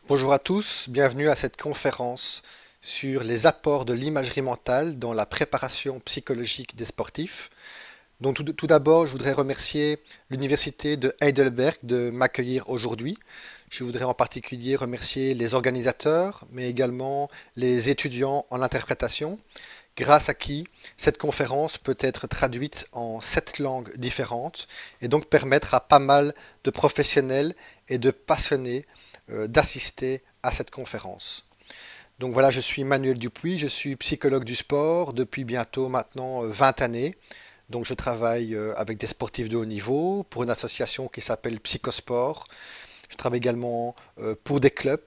Bonjour à tous, bienvenue à cette conférence sur les apports de l'imagerie mentale dans la préparation psychologique des sportifs. Donc tout d'abord, je voudrais remercier l'Université de Heidelberg de m'accueillir aujourd'hui. Je voudrais en particulier remercier les organisateurs, mais également les étudiants en interprétation, grâce à qui cette conférence peut être traduite en 7 langues différentes et donc permettre à pas mal de professionnels et de passionnés d'assister à cette conférence. Donc voilà, je suis Manuel Dupuis, je suis psychologue du sport depuis bientôt maintenant 20 années. Donc je travaille avec des sportifs de haut niveau pour une association qui s'appelle Psychosport. Je travaille également pour des clubs,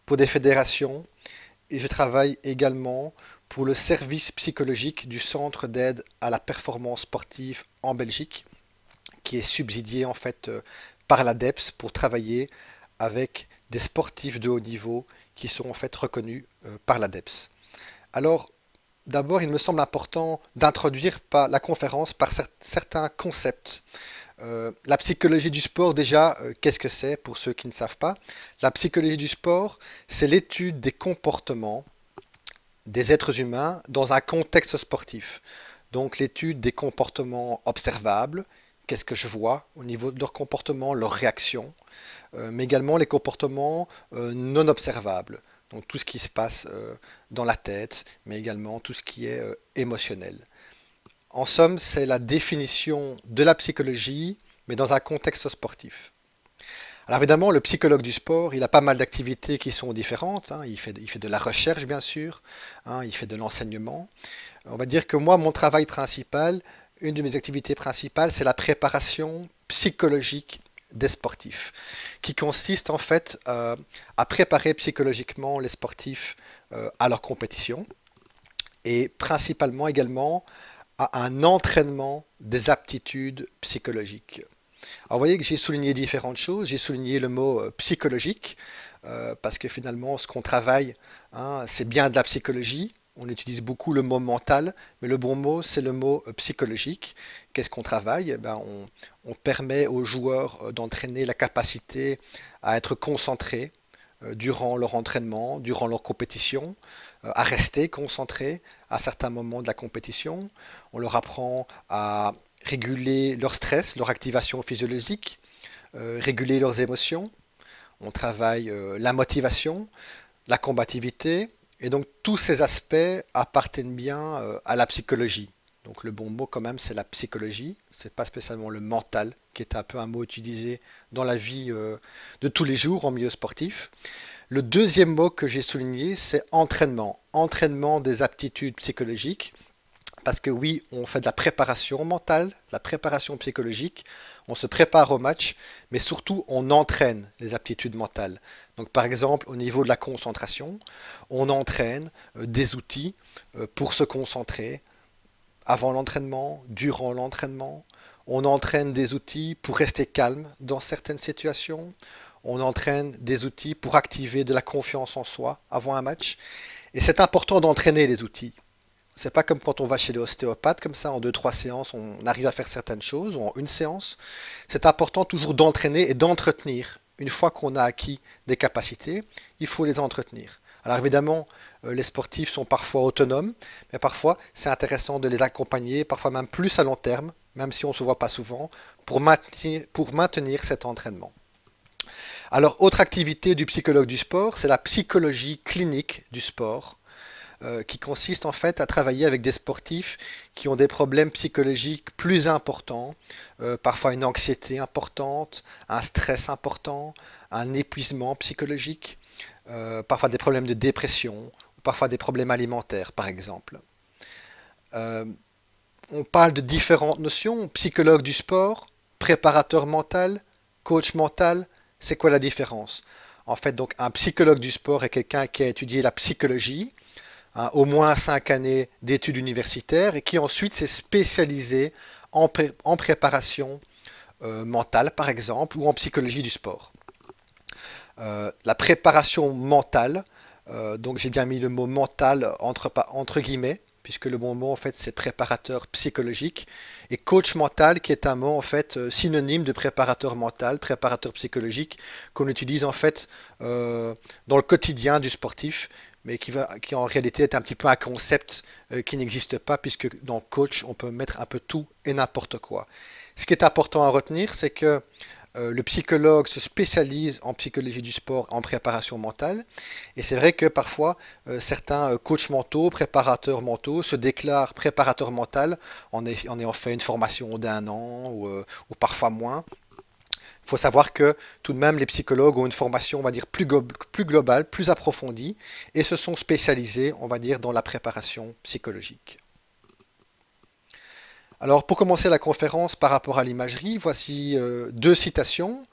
pour des fédérations et je travaille également pour le service psychologique du Centre d'aide à la performance sportive en Belgique, qui est subsidié en fait par l'ADEPS pour travailler avec des sportifs de haut niveau qui sont en fait reconnus par l'ADEPS. Alors, d'abord, il me semble important d'introduire la conférence par certains concepts. La psychologie du sport, déjà, qu'est-ce que c'est pour ceux qui ne savent pas? La psychologie du sport, c'est l'étude des comportements des êtres humains dans un contexte sportif. Donc l'étude des comportements observables, qu'est-ce que je vois au niveau de leur comportement, leurs réactions, mais également les comportements non observables. Donc tout ce qui se passe dans la tête, mais également tout ce qui est émotionnel. En somme, c'est la définition de la psychologie, mais dans un contexte sportif. Alors évidemment, le psychologue du sport, il a pas mal d'activités qui sont différentes, hein. Il fait de la recherche, bien sûr, hein, il fait de l'enseignement. On va dire que moi, mon travail principal, une de mes activités principales, c'est la préparation psychologique des sportifs, qui consiste en fait à préparer psychologiquement les sportifs à leur compétition et principalement également à un entraînement des aptitudes psychologiques. Alors vous voyez que j'ai souligné différentes choses. J'ai souligné le mot psychologique, parce que finalement, ce qu'on travaille, hein, c'est bien de la psychologie. On utilise beaucoup le mot mental, mais le bon mot, c'est le mot psychologique. Qu'est-ce qu'on travaille? Eh ben, on permet aux joueurs d'entraîner la capacité à être concentrés durant leur entraînement, durant leur compétition, à rester concentrés à certains moments de la compétition. On leur apprend à réguler leur stress, leur activation physiologique, réguler leurs émotions. On travaille la motivation, la combativité. Et donc tous ces aspects appartiennent bien à la psychologie. Donc le bon mot quand même c'est la psychologie, c'est pas spécialement le mental qui est un peu un mot utilisé dans la vie de tous les jours en milieu sportif. Le deuxième mot que j'ai souligné c'est entraînement, entraînement des aptitudes psychologiques. Parce que oui, on fait de la préparation mentale, de la préparation psychologique, on se prépare au match, mais surtout on entraîne les aptitudes mentales. Donc par exemple, au niveau de la concentration, on entraîne des outils pour se concentrer avant l'entraînement, durant l'entraînement. On entraîne des outils pour rester calme dans certaines situations. On entraîne des outils pour activer de la confiance en soi avant un match. Et c'est important d'entraîner les outils. C'est pas comme quand on va chez l'ostéopathe, comme ça en deux trois séances on arrive à faire certaines choses, ou en une séance. C'est important toujours d'entraîner et d'entretenir. Une fois qu'on a acquis des capacités, il faut les entretenir. Alors évidemment, les sportifs sont parfois autonomes, mais parfois c'est intéressant de les accompagner, parfois même plus à long terme, même si on ne se voit pas souvent, pour maintenir cet entraînement. Alors, autre activité du psychologue du sport, c'est la psychologie clinique du sport, qui consiste en fait à travailler avec des sportifs qui ont des problèmes psychologiques plus importants, parfois une anxiété importante, un stress important, un épuisement psychologique, parfois des problèmes de dépression, ou parfois des problèmes alimentaires par exemple. Euh, on parle de différentes notions, psychologue du sport, préparateur mental, coach mental, c'est quoi la différence? En fait, donc un psychologue du sport est quelqu'un qui a étudié la psychologie, hein, au moins 5 années d'études universitaires et qui ensuite s'est spécialisé en préparation mentale, par exemple, ou en psychologie du sport. La préparation mentale, donc j'ai bien mis le mot mental entre guillemets, puisque le bon mot en fait c'est préparateur psychologique, et coach mental qui est un mot en fait synonyme de préparateur mental, préparateur psychologique, qu'on utilise en fait dans le quotidien du sportif, mais qui en réalité est un petit peu un concept qui n'existe pas, puisque dans coach on peut mettre un peu tout et n'importe quoi. Ce qui est important à retenir, c'est que le psychologue se spécialise en psychologie du sport, en préparation mentale. Et c'est vrai que parfois, certains coachs mentaux, préparateurs mentaux, se déclarent préparateurs mentaux en ayant fait une formation d'1 an ou parfois moins. Il faut savoir que tout de même, les psychologues ont une formation, on va dire, plus globale, plus approfondie, et se sont spécialisés, on va dire, dans la préparation psychologique. Alors, pour commencer la conférence par rapport à l'imagerie, voici deux citations.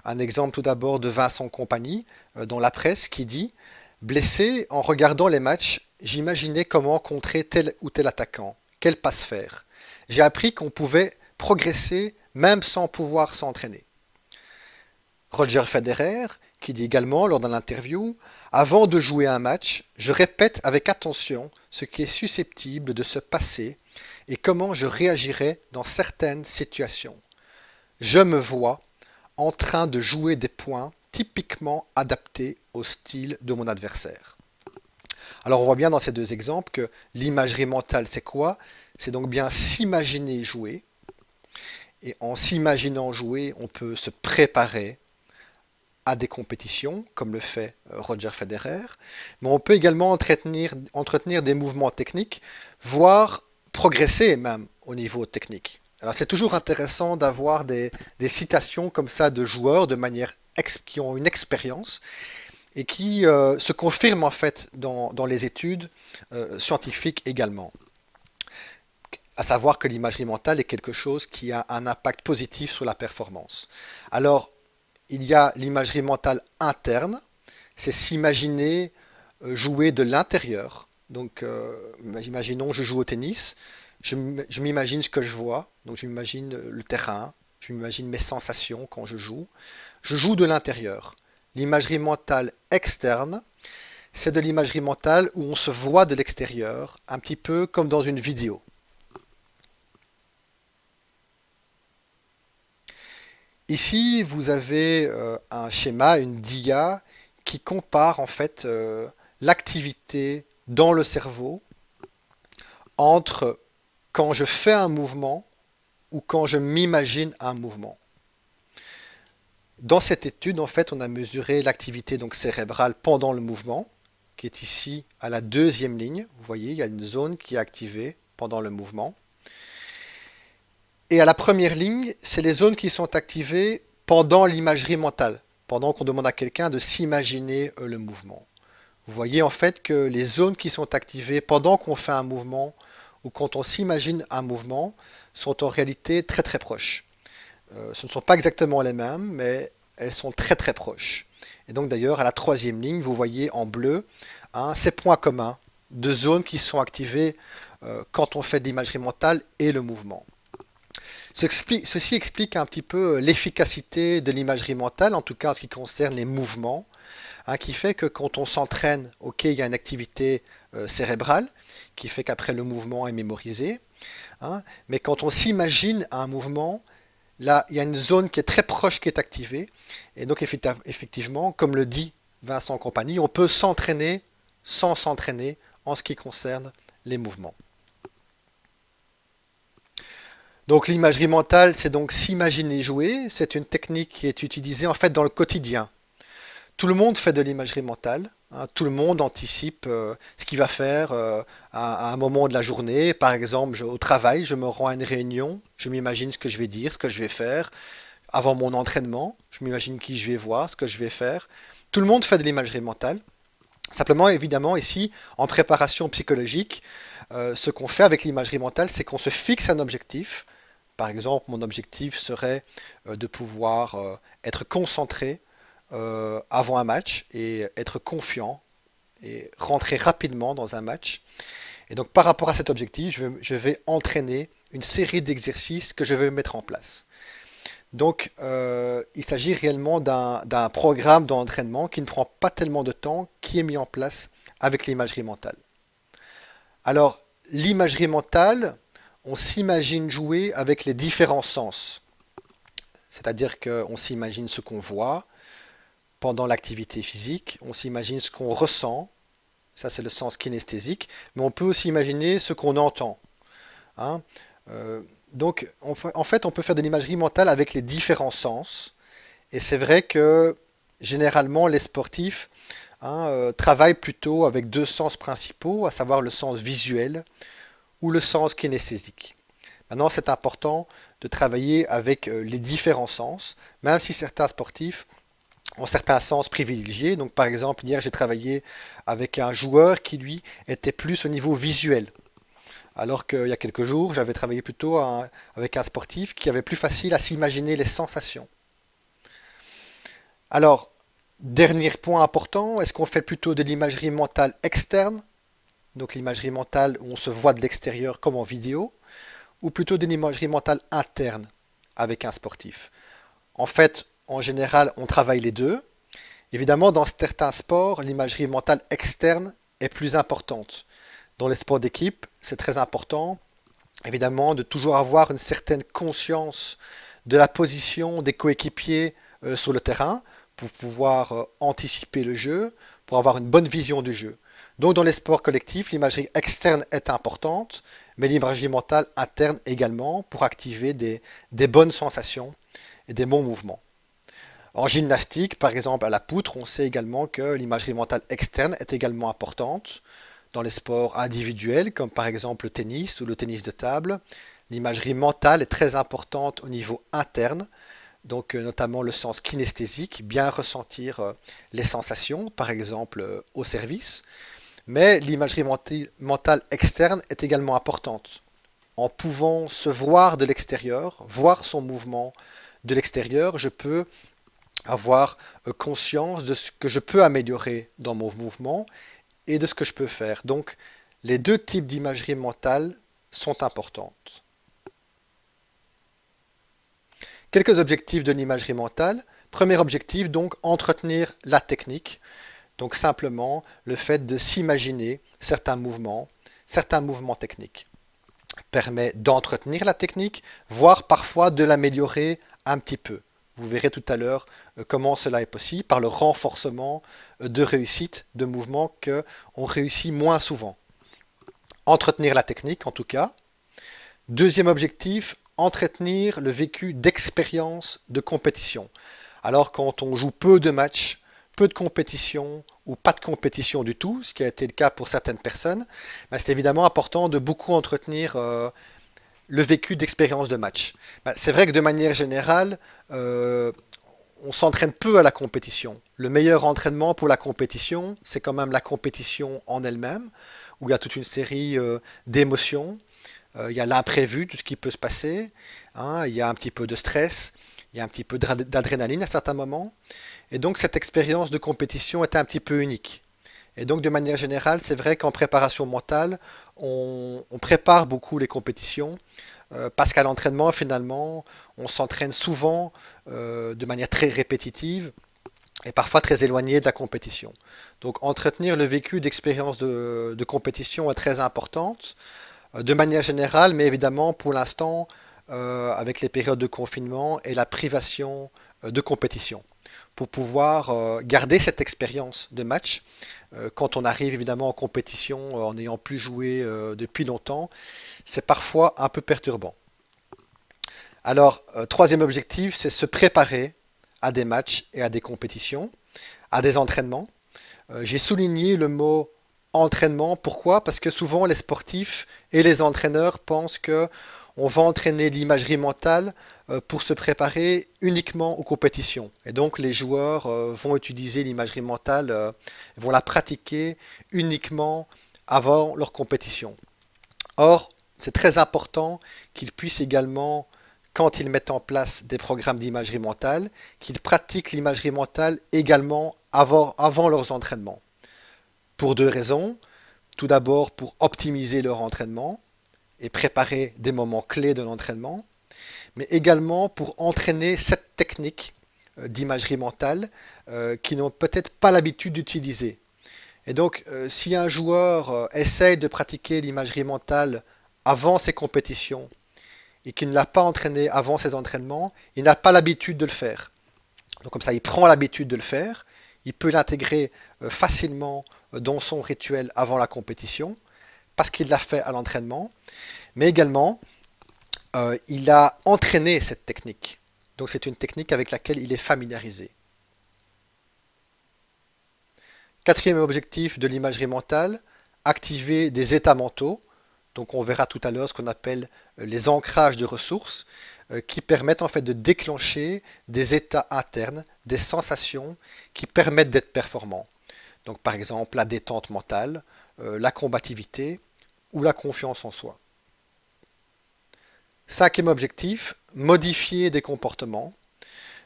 Un exemple tout d'abord de Vincent Kompany dans la presse qui dit « Blessé, en regardant les matchs, j'imaginais comment contrer tel ou tel attaquant, quelle passe faire. J'ai appris qu'on pouvait progresser même sans pouvoir s'entraîner. » Roger Federer qui dit également lors d'une interview « Avant de jouer un match, je répète avec attention ce qui est susceptible de se passer et comment je réagirais dans certaines situations. Je me vois en train de jouer des points typiquement adaptés au style de mon adversaire. » Alors on voit bien dans ces deux exemples que l'imagerie mentale c'est quoi? C'est donc bien s'imaginer jouer. Et en s'imaginant jouer, on peut se préparer à des compétitions, comme le fait Roger Federer. Mais on peut également entretenir des mouvements techniques, voire progresser même au niveau technique. Alors c'est toujours intéressant d'avoir des citations comme ça de joueurs qui ont une expérience et qui se confirment en fait dans les études scientifiques également. À savoir que l'imagerie mentale est quelque chose qui a un impact positif sur la performance. Alors, il y a l'imagerie mentale interne, c'est s'imaginer jouer de l'intérieur. Donc, imaginons je joue au tennis, je m'imagine ce que je vois, donc je m'imagine le terrain, je m'imagine mes sensations quand je joue. Je joue de l'intérieur. L'imagerie mentale externe, c'est de l'imagerie mentale où on se voit de l'extérieur, un petit peu comme dans une vidéo. Ici, vous avez un schéma, une dia, qui compare en fait l'activité dans le cerveau entre quand je fais un mouvement ou quand je m'imagine un mouvement. Dans cette étude, en fait, on a mesuré l'activité donc cérébrale pendant le mouvement, qui est ici à la deuxième ligne. Vous voyez, il y a une zone qui est activée pendant le mouvement. Et à la première ligne, c'est les zones qui sont activées pendant l'imagerie mentale, pendant qu'on demande à quelqu'un de s'imaginer le mouvement. Vous voyez en fait que les zones qui sont activées pendant qu'on fait un mouvement ou quand on s'imagine un mouvement sont en réalité très très proches. Ce ne sont pas exactement les mêmes, mais elles sont très très proches. Et donc d'ailleurs, à la troisième ligne, vous voyez en bleu ces points communs de zones qui sont activées quand on fait de l'imagerie mentale et le mouvement. Ceci explique un petit peu l'efficacité de l'imagerie mentale, en tout cas en ce qui concerne les mouvements, qui fait que quand on s'entraîne, ok, il y a une activité cérébrale, qui fait qu'après le mouvement est mémorisé, mais quand on s'imagine un mouvement, là, il y a une zone qui est très proche qui est activée, et donc effectivement, comme le dit Vincent Kompany, on peut s'entraîner sans s'entraîner en ce qui concerne les mouvements. Donc l'imagerie mentale, c'est donc s'imaginer jouer. C'est une technique qui est utilisée en fait dans le quotidien. Tout le monde fait de l'imagerie mentale. Tout le monde anticipe ce qu'il va faire à un moment de la journée. Par exemple, au travail, je me rends à une réunion, je m'imagine ce que je vais dire, ce que je vais faire. Avant mon entraînement, je m'imagine qui je vais voir, ce que je vais faire. Tout le monde fait de l'imagerie mentale. Simplement, évidemment, ici, en préparation psychologique, ce qu'on fait avec l'imagerie mentale, c'est qu'on se fixe un objectif. Par exemple, mon objectif serait de pouvoir être concentré avant un match et être confiant et rentrer rapidement dans un match. Et donc, par rapport à cet objectif, je vais entraîner une série d'exercices que je vais mettre en place. Donc, il s'agit réellement d'un programme d'entraînement qui ne prend pas tellement de temps, qui est mis en place avec l'imagerie mentale. Alors, l'imagerie mentale, on s'imagine jouer avec les différents sens. C'est-à-dire qu'on s'imagine ce qu'on voit pendant l'activité physique, on s'imagine ce qu'on ressent, ça c'est le sens kinesthésique, mais on peut aussi imaginer ce qu'on entend. Hein. Donc en fait, on peut faire de l'imagerie mentale avec les différents sens. Et c'est vrai que généralement les sportifs travaillent plutôt avec deux sens principaux, à savoir le sens visuel ou le sens kinesthésique. Maintenant, c'est important de travailler avec les différents sens, même si certains sportifs ont certains sens privilégiés. Donc par exemple, hier j'ai travaillé avec un joueur qui lui était plus au niveau visuel. Alors qu'il y a quelques jours, j'avais travaillé plutôt avec un sportif qui avait plus facile à s'imaginer les sensations. Alors, dernier point important, est-ce qu'on fait plutôt de l'imagerie mentale externe, donc l'imagerie mentale où on se voit de l'extérieur comme en vidéo, ou plutôt de l'imagerie mentale interne avec un sportif? En fait, en général, on travaille les deux. Évidemment, dans certains sports, l'imagerie mentale externe est plus importante. Dans les sports d'équipe, c'est très important, évidemment, de toujours avoir une certaine conscience de la position des coéquipiers sur le terrain pour pouvoir anticiper le jeu, pour avoir une bonne vision du jeu. Donc dans les sports collectifs, l'imagerie externe est importante, mais l'imagerie mentale interne également pour activer des bonnes sensations et des bons mouvements. En gymnastique, par exemple à la poutre, on sait également que l'imagerie mentale externe est également importante. Dans les sports individuels, comme par exemple le tennis ou le tennis de table, l'imagerie mentale est très importante au niveau interne, donc notamment le sens kinesthésique, bien ressentir les sensations, par exemple au service. Mais l'imagerie mentale externe est également importante. En pouvant se voir de l'extérieur, voir son mouvement de l'extérieur, je peux avoir conscience de ce que je peux améliorer dans mon mouvement et de ce que je peux faire. Donc, les deux types d'imagerie mentale sont importantes. Quelques objectifs de l'imagerie mentale. Premier objectif, donc, entretenir la technique. Donc, simplement, le fait de s'imaginer certains mouvements techniques. Permet d'entretenir la technique, voire parfois de l'améliorer un petit peu. Vous verrez tout à l'heure comment cela est possible par le renforcement de réussite de mouvements qu'on réussit moins souvent. Entretenir la technique en tout cas. Deuxième objectif, entretenir le vécu d'expérience de compétition. Alors quand on joue peu de matchs, peu de compétition ou pas de compétition du tout, ce qui a été le cas pour certaines personnes, c'est évidemment important de beaucoup entretenir le vécu d'expérience de match. C'est vrai que de manière générale, on s'entraîne peu à la compétition. Le meilleur entraînement pour la compétition, c'est quand même la compétition en elle-même, où il y a toute une série d'émotions. Il y a l'imprévu, tout ce qui peut se passer. Il y a un petit peu de stress, il y a un petit peu d'adrénaline à certains moments. Et donc cette expérience de compétition est un petit peu unique. Et donc de manière générale, c'est vrai qu'en préparation mentale, on prépare beaucoup les compétitions parce qu'à l'entraînement, finalement, on s'entraîne souvent de manière très répétitive et parfois très éloignée de la compétition. Donc entretenir le vécu d'expérience de compétition est très importante de manière générale, mais évidemment pour l'instant, avec les périodes de confinement et la privation de compétition, pour pouvoir garder cette expérience de match quand on arrive évidemment en compétition en n'ayant plus joué depuis longtemps, c'est parfois un peu perturbant. Alors, troisième objectif, c'est se préparer à des matchs et à des compétitions, à des entraînements. J'ai souligné le mot entraînement. Pourquoi? Parce que souvent les sportifs et les entraîneurs pensent que on va entraîner l'imagerie mentale pour se préparer uniquement aux compétitions. Et donc les joueurs vont utiliser l'imagerie mentale, vont la pratiquer uniquement avant leur compétition. Or, c'est très important qu'ils puissent également, quand ils mettent en place des programmes d'imagerie mentale, qu'ils pratiquent l'imagerie mentale également avant leurs entraînements. Pour deux raisons. Tout d'abord pour optimiser leur entraînement et préparer des moments clés de l'entraînement, mais également pour entraîner cette technique d'imagerie mentale qu'ils n'ont peut-être pas l'habitude d'utiliser. Et donc, si un joueur essaye de pratiquer l'imagerie mentale avant ses compétitions et qu'il ne l'a pas entraîné avant ses entraînements, il n'a pas l'habitude de le faire. Donc comme ça, il prend l'habitude de le faire, il peut l'intégrer facilement dans son rituel avant la compétition, parce qu'il l'a fait à l'entraînement, mais également, il a entraîné cette technique. Donc c'est une technique avec laquelle il est familiarisé. Quatrième objectif de l'imagerie mentale, activer des états mentaux. Donc on verra tout à l'heure ce qu'on appelle les ancrages de ressources, qui permettent en fait de déclencher des états internes, des sensations qui permettent d'être performants. Donc par exemple la détente mentale, la combativité ou la confiance en soi. Cinquième objectif, modifier des comportements.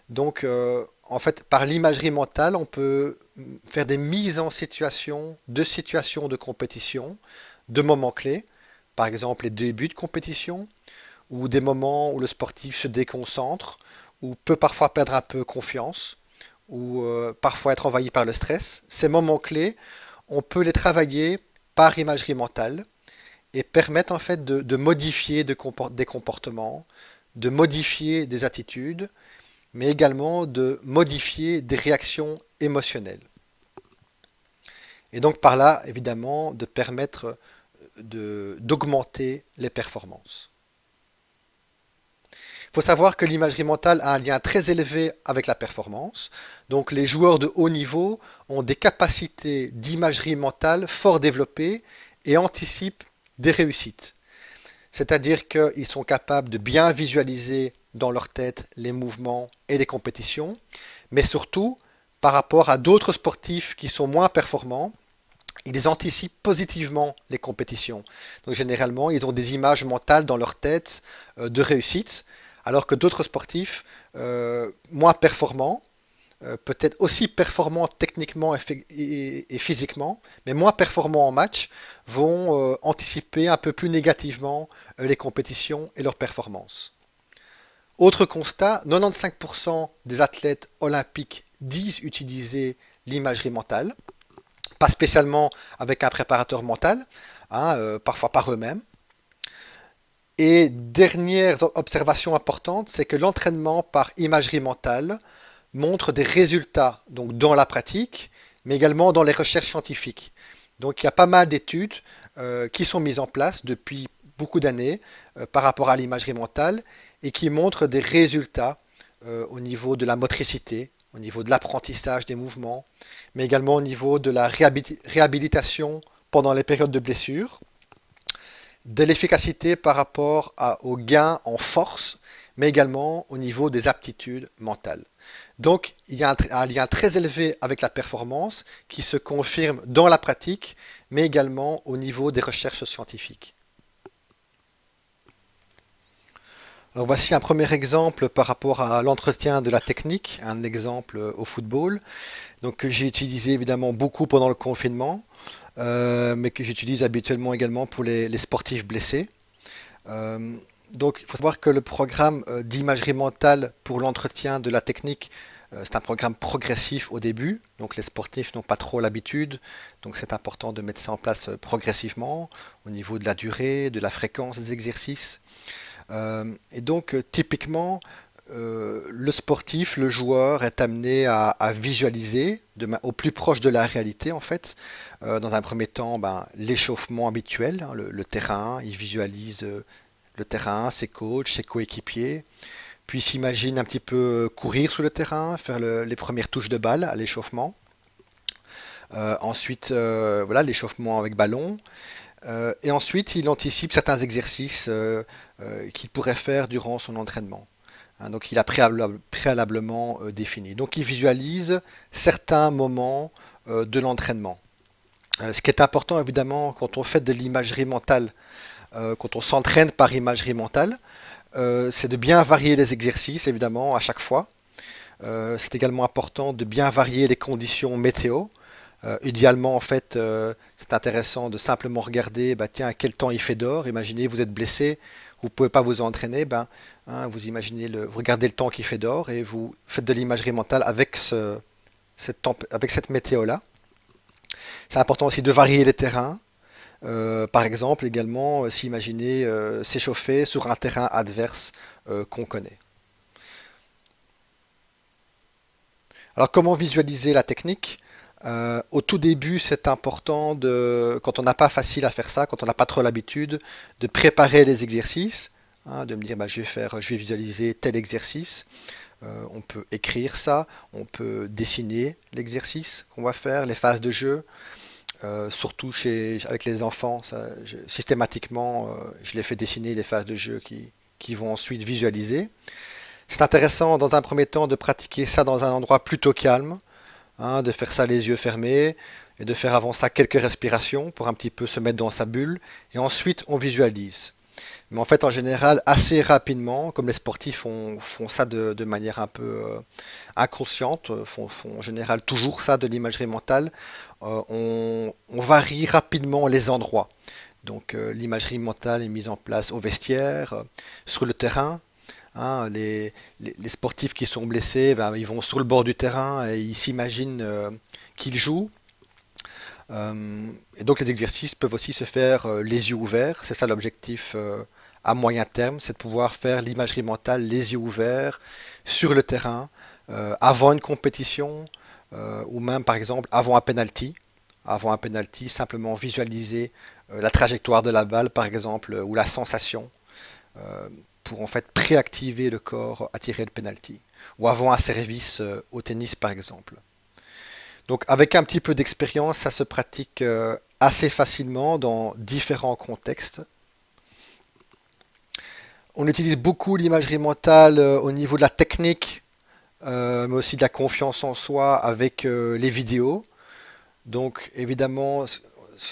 Donc en fait par l'imagerie mentale on peut faire des mises en situation de compétition, de moments clés, par exemple les débuts de compétition, ou des moments où le sportif se déconcentre, ou peut parfois perdre un peu confiance, ou parfois être envahi par le stress. Ces moments clés, on peut les travailler par imagerie mentale et permettre en fait de modifier des comportements, de modifier des attitudes, mais également de modifier des réactions émotionnelles. Et donc par là, évidemment, de permettre d'augmenter les performances. Il faut savoir que l'imagerie mentale a un lien très élevé avec la performance. Donc les joueurs de haut niveau ont des capacités d'imagerie mentale fort développées et anticipent des réussites. C'est-à-dire qu'ils sont capables de bien visualiser dans leur tête les mouvements et les compétitions, mais surtout par rapport à d'autres sportifs qui sont moins performants, ils anticipent positivement les compétitions. Donc généralement, ils ont des images mentales dans leur tête de réussite, alors que d'autres sportifs moins performants, peut-être aussi performants techniquement et physiquement, mais moins performants en match, vont anticiper un peu plus négativement les compétitions et leurs performances. Autre constat, 95% des athlètes olympiques disent utiliser l'imagerie mentale, pas spécialement avec un préparateur mental, hein, parfois par eux-mêmes. Et dernière observation importante, c'est que l'entraînement par imagerie mentale montre des résultats donc dans la pratique, mais également dans les recherches scientifiques. Donc il y a pas mal d'études qui sont mises en place depuis beaucoup d'années par rapport à l'imagerie mentale et qui montrent des résultats au niveau de la motricité, au niveau de l'apprentissage des mouvements, mais également au niveau de la réhabilitation pendant les périodes de blessure, de l'efficacité par rapport aux gains en force, mais également au niveau des aptitudes mentales. Donc il y a un lien très élevé avec la performance qui se confirme dans la pratique, mais également au niveau des recherches scientifiques. Alors voici un premier exemple par rapport à l'entretien de la technique, un exemple au football, donc que j'ai utilisé évidemment beaucoup pendant le confinement, mais que j'utilise habituellement également pour les sportifs blessés. Donc il faut savoir que le programme d'imagerie mentale pour l'entretien de la technique, c'est un programme progressif au début, donc les sportifs n'ont pas trop l'habitude, donc c'est important de mettre ça en place progressivement au niveau de la durée, de la fréquence des exercices. Et donc typiquement, le sportif, le joueur est amené à visualiser au plus proche de la réalité en fait. Dans un premier temps, l'échauffement habituel, hein, le terrain, il visualise le terrain, ses coachs, ses coéquipiers, puis s'imagine un petit peu courir sur le terrain, faire les premières touches de balle à l'échauffement. Ensuite, voilà l'échauffement avec ballon. Et ensuite, il anticipe certains exercices qu'il pourrait faire durant son entraînement. Hein, donc il a préalablement défini. Donc il visualise certains moments de l'entraînement. Ce qui est important évidemment quand on fait de l'imagerie mentale, quand on s'entraîne par imagerie mentale, c'est de bien varier les exercices évidemment à chaque fois. C'est également important de bien varier les conditions météo. Idéalement, en fait, c'est intéressant de simplement regarder, tiens, quel temps il fait dehors. Imaginez, vous êtes blessé, vous ne pouvez pas vous entraîner, vous imaginez vous regardez le temps qu'il fait dehors et vous faites de l'imagerie mentale avec cette météo-là. C'est important aussi de varier les terrains. Par exemple, également, s'imaginer s'échauffer sur un terrain adverse qu'on connaît. Alors, comment visualiser la technique? Au tout début, c'est important quand on n'a pas facile à faire ça, quand on n'a pas trop l'habitude, de préparer les exercices, hein, de me dire, bah, je vais visualiser tel exercice. On peut écrire ça, on peut dessiner l'exercice qu'on va faire, les phases de jeu. Surtout avec les enfants, systématiquement, je les fais dessiner les phases de jeu qui vont ensuite visualiser. C'est intéressant dans un premier temps de pratiquer ça dans un endroit plutôt calme, hein, de faire ça les yeux fermés et de faire avant ça quelques respirations pour un petit peu se mettre dans sa bulle. Et ensuite, on visualise. Mais en fait, en général, assez rapidement, comme les sportifs font ça de manière un peu inconsciente, font en général toujours ça de l'imagerie mentale, on varie rapidement les endroits. Donc l'imagerie mentale est mise en place au vestiaire, sur le terrain. Hein, les sportifs qui sont blessés, ben, ils vont sur le bord du terrain et ils s'imaginent qu'ils jouent. Et donc les exercices peuvent aussi se faire les yeux ouverts. C'est ça l'objectif à moyen terme, c'est de pouvoir faire l'imagerie mentale les yeux ouverts sur le terrain avant une compétition ou même par exemple avant un penalty. Avant un penalty, simplement visualiser la trajectoire de la balle par exemple ou la sensation euh, pour en fait préactiver le corps à tirer le penalty. Ou avant un service au tennis par exemple. Donc avec un petit peu d'expérience, ça se pratique assez facilement dans différents contextes. On utilise beaucoup l'imagerie mentale au niveau de la technique, mais aussi de la confiance en soi avec les vidéos. Donc évidemment,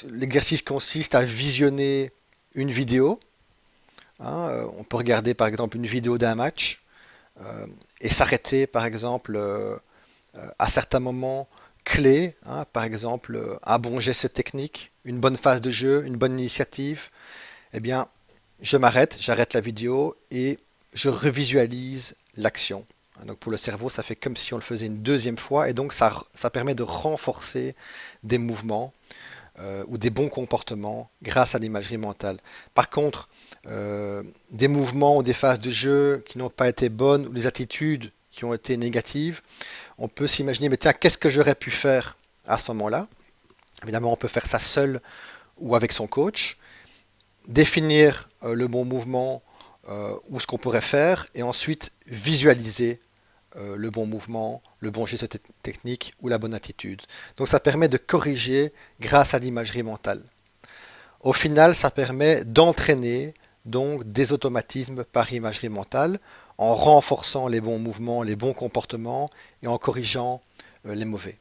l'exercice consiste à visionner une vidéo. Hein, on peut regarder par exemple une vidéo d'un match et s'arrêter par exemple à certains moments clés, hein, par exemple un bon geste technique, une bonne phase de jeu, une bonne initiative. Eh bien, j'arrête la vidéo et je revisualise l'action. Donc pour le cerveau, ça fait comme si on le faisait une deuxième fois et donc ça permet de renforcer des mouvements ou des bons comportements grâce à l'imagerie mentale. Par contre, des mouvements ou des phases de jeu qui n'ont pas été bonnes ou des attitudes qui ont été négatives, on peut s'imaginer, mais tiens, qu'est-ce que j'aurais pu faire à ce moment-là? Évidemment, on peut faire ça seul ou avec son coach, définir le bon mouvement ou ce qu'on pourrait faire, et ensuite visualiser le bon mouvement, le bon geste technique ou la bonne attitude. Donc ça permet de corriger grâce à l'imagerie mentale. Au final, ça permet d'entraîner donc des automatismes par imagerie mentale en renforçant les bons mouvements, les bons comportements et en corrigeant les mauvais.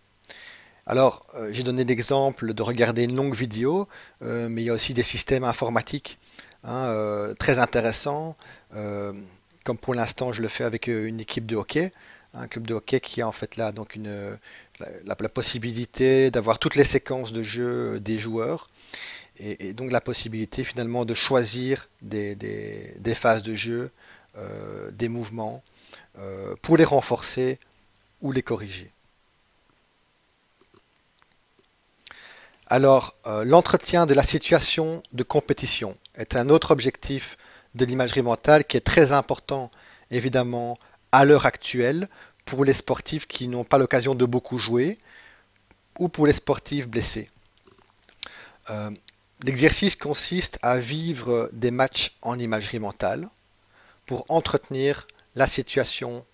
Alors, j'ai donné l'exemple de regarder une longue vidéo, mais il y a aussi des systèmes informatiques hein, très intéressants, comme pour l'instant je le fais avec une équipe de hockey, un club de hockey qui a en fait là donc la possibilité d'avoir toutes les séquences de jeu des joueurs et donc la possibilité finalement de choisir des phases de jeu, des mouvements pour les renforcer ou les corriger. Alors, l'entretien de la situation de compétition est un autre objectif de l'imagerie mentale qui est très important, évidemment, à l'heure actuelle, pour les sportifs qui n'ont pas l'occasion de beaucoup jouer ou pour les sportifs blessés. Euh, L'exercice consiste à vivre des matchs en imagerie mentale pour entretenir la situation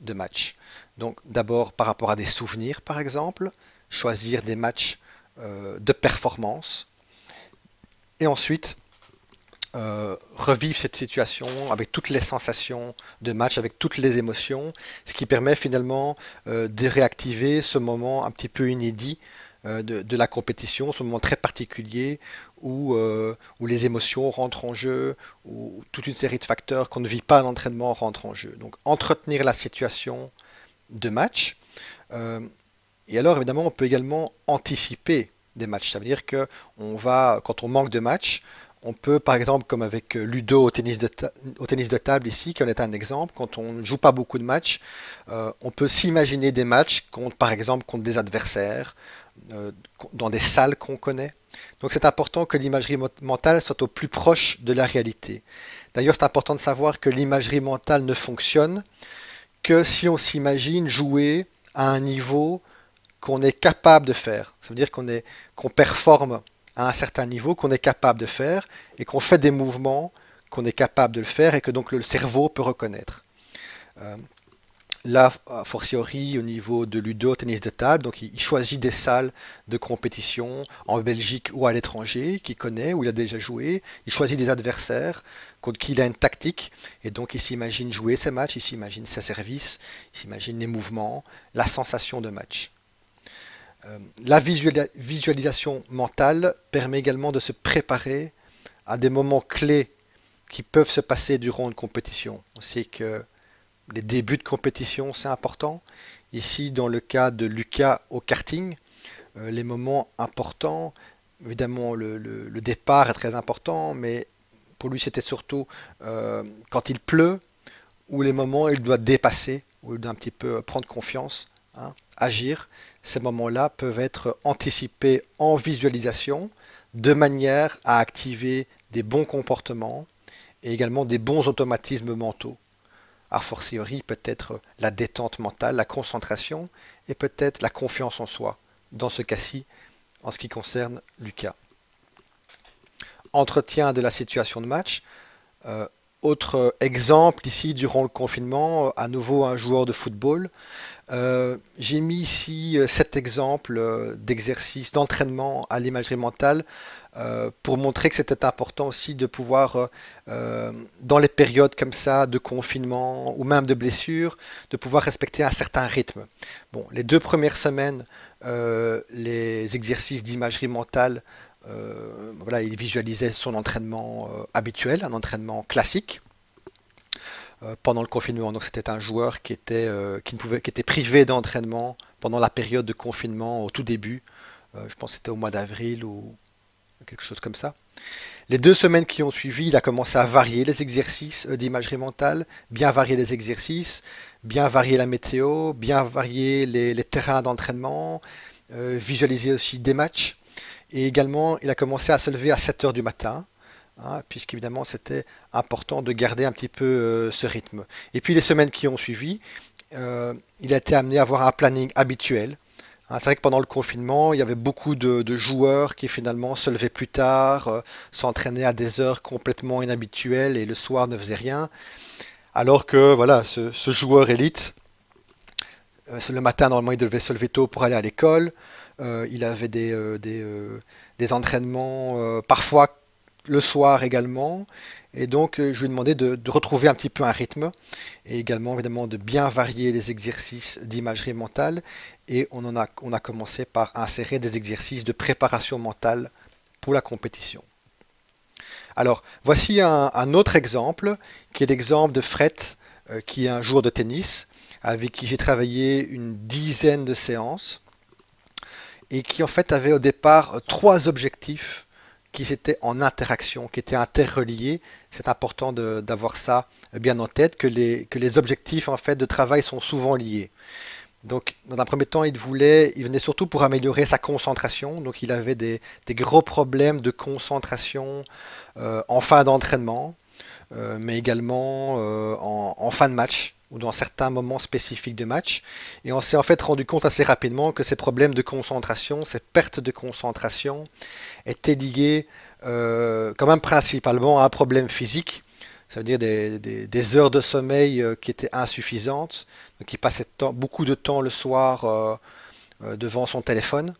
de match. Donc, d'abord, par rapport à des souvenirs, par exemple, choisir des matchs de performance et ensuite revivre cette situation avec toutes les sensations de match, avec toutes les émotions, ce qui permet finalement de réactiver ce moment un petit peu inédit de la compétition, ce moment très particulier où les émotions rentrent en jeu, où toute une série de facteurs qu'on ne vit pas à l'entraînement rentrent en jeu. Donc entretenir la situation de match. Et alors, évidemment, on peut également anticiper des matchs. Ça veut dire que quand on manque de matchs, on peut, par exemple, comme avec Ludo au tennis de table ici, qui en est un exemple, quand on ne joue pas beaucoup de matchs, on peut s'imaginer des matchs contre, par exemple, contre des adversaires dans des salles qu'on connaît. Donc c'est important que l'imagerie mentale soit au plus proche de la réalité. D'ailleurs, c'est important de savoir que l'imagerie mentale ne fonctionne que si on s'imagine jouer à un niveau qu'on est capable de faire. Ça veut dire qu'on performe à un certain niveau, qu'on est capable de faire, et qu'on fait des mouvements qu'on est capable de le faire, et que donc le cerveau peut reconnaître. Là, a fortiori, au niveau de ludo, tennis de table, donc il choisit des salles de compétition en Belgique ou à l'étranger, qu'il connaît, où il a déjà joué. Il choisit des adversaires contre qui il a une tactique, et donc il s'imagine jouer ses matchs, il s'imagine ses services, il s'imagine les mouvements, la sensation de match. La visualisation mentale permet également de se préparer à des moments clés qui peuvent se passer durant une compétition. On sait que les débuts de compétition, c'est important. Ici, dans le cas de Lucas au karting, les moments importants, évidemment, le départ est très important, mais pour lui, c'était surtout quand il pleut, ou les moments où il doit dépasser, où il doit un petit peu prendre confiance, hein, agir. Ces moments-là peuvent être anticipés en visualisation, de manière à activer des bons comportements et également des bons automatismes mentaux. A fortiori, peut-être la détente mentale, la concentration et peut-être la confiance en soi, dans ce cas-ci, en ce qui concerne Lucas. Entretien de la situation de match. Autre exemple ici, durant le confinement, à nouveau un joueur de football. J'ai mis ici cet exemple d'exercice, d'entraînement à l'imagerie mentale pour montrer que c'était important aussi de pouvoir, dans les périodes comme ça, de confinement ou même de blessure, de pouvoir respecter un certain rythme. Bon, les 2 premières semaines, les exercices d'imagerie mentale, voilà, il visualisait son entraînement habituel, un entraînement classique pendant le confinement. Donc c'était un joueur qui était privé d'entraînement pendant la période de confinement au tout début. Je pense que c'était au mois d'avril ou quelque chose comme ça. Les 2 semaines qui ont suivi, il a commencé à varier les exercices d'imagerie mentale, bien varier les exercices, bien varier la météo, bien varier les terrains d'entraînement, visualiser aussi des matchs. Et également, il a commencé à se lever à 7 heures du matin, hein, puisqu'évidemment c'était important de garder un petit peu ce rythme. Et puis les semaines qui ont suivi, il a été amené à avoir un planning habituel. Hein, c'est vrai que pendant le confinement, il y avait beaucoup de joueurs qui finalement se levaient plus tard, s'entraînaient à des heures complètement inhabituelles et le soir ne faisaient rien. Alors que voilà, ce joueur élite, le matin normalement il devait se lever tôt pour aller à l'école. Il avait des entraînements parfois le soir également. Et donc, je lui ai demandé de retrouver un petit peu un rythme et également, évidemment, de bien varier les exercices d'imagerie mentale. Et on a commencé par insérer des exercices de préparation mentale pour la compétition. Alors, voici un autre exemple, qui est l'exemple de Fred, qui est un joueur de tennis, avec qui j'ai travaillé une dizaine de séances, et qui en fait avait au départ 3 objectifs qui étaient en interaction, qui étaient interreliés. C'est important d'avoir ça bien en tête, que les objectifs en fait de travail sont souvent liés. Donc, dans un premier temps, il venait surtout pour améliorer sa concentration. Donc, il avait des gros problèmes de concentration en fin d'entraînement, mais également en fin de match ou dans certains moments spécifiques de match. Et on s'est en fait rendu compte assez rapidement que ces problèmes de concentration, ces pertes de concentration, étaient liés quand même principalement à un problème physique. Ça veut dire des heures de sommeil qui étaient insuffisantes. Donc il passait beaucoup de temps le soir devant son téléphone,